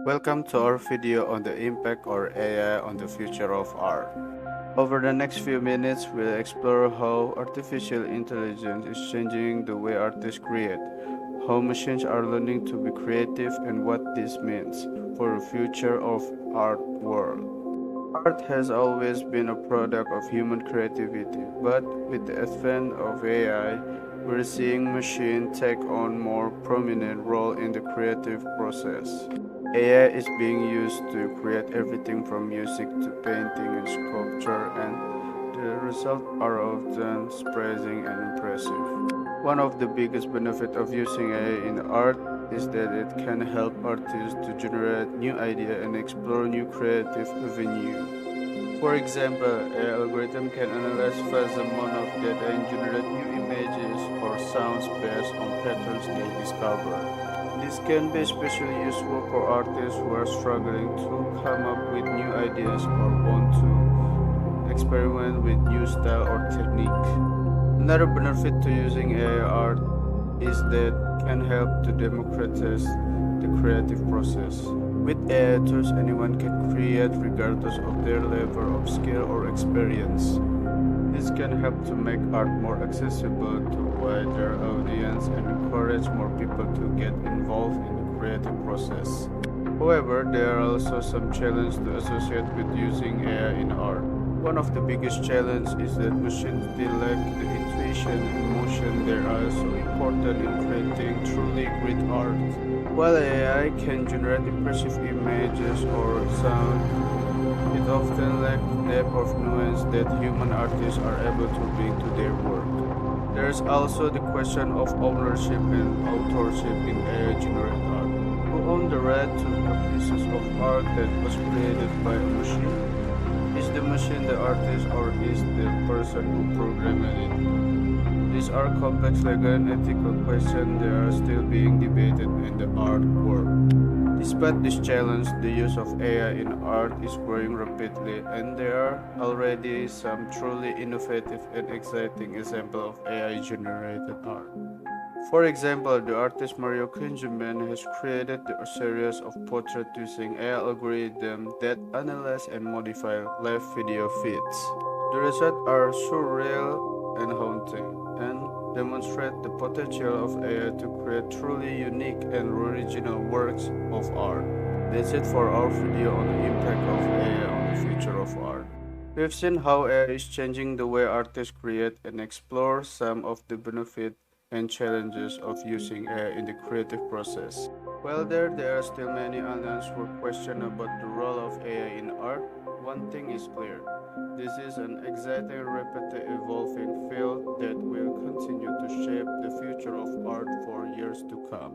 Welcome to our video on the impact of AI on the future of art. Over the next few minutes, we'll explore how artificial intelligence is changing the way artists create, how machines are learning to be creative, and what this means for the future of art world. Art has always been a product of human creativity, but with the advent of AI, we're seeing machines take on more prominent role in the creative process. AI is being used to create everything from music to painting and sculpture, and the results are often surprising and impressive. One of the biggest benefits of using AI in art is that it can help artists to generate new ideas and explore new creative avenues. For example, an algorithm can analyze vast amount of data and generate new images or sounds based on patterns they discover. This can be especially useful for artists who are struggling to come up with new ideas or want to experiment with new style or technique. Another benefit to using AI art is that it can help to democratize the creative process. With AI tools, anyone can create regardless of their level of skill or experience. This can help to make art more accessible to a wider audience and encourage more people to get involved in the creative process. However, there are also some challenges to associate with using AI in art. One of the biggest challenges is that machines still lack the intuition and emotion that are so important in creating truly great art. While AI can generate impressive images or sound, it often lacks depth of nuance that human artists are able to bring to their work. There is also the question of ownership and authorship in AI-generated art. Who owns the right to the pieces of art that was created by a machine? Is the machine the artist or is the person who programmed it? These are complex legal and ethical questions that are still being debated in the art world. Despite this challenge, the use of AI in art is growing rapidly, and there are already some truly innovative and exciting examples of AI-generated art. For example, the artist Mario Kunjman has created a series of portraits using AI algorithms that analyze and modify live video feeds. The results are surreal and haunting, and demonstrate the potential of AI to create truly unique and original works of art. That's it for our video on the impact of AI on the future of art. We've seen how AI is changing the way artists create and explore some of the benefits and challenges of using AI in the creative process. While there are still many unanswered questions about the role of AI in art, one thing is clear. This is an exciting, rapidly evolving field that will continue to shape the future of art for years to come.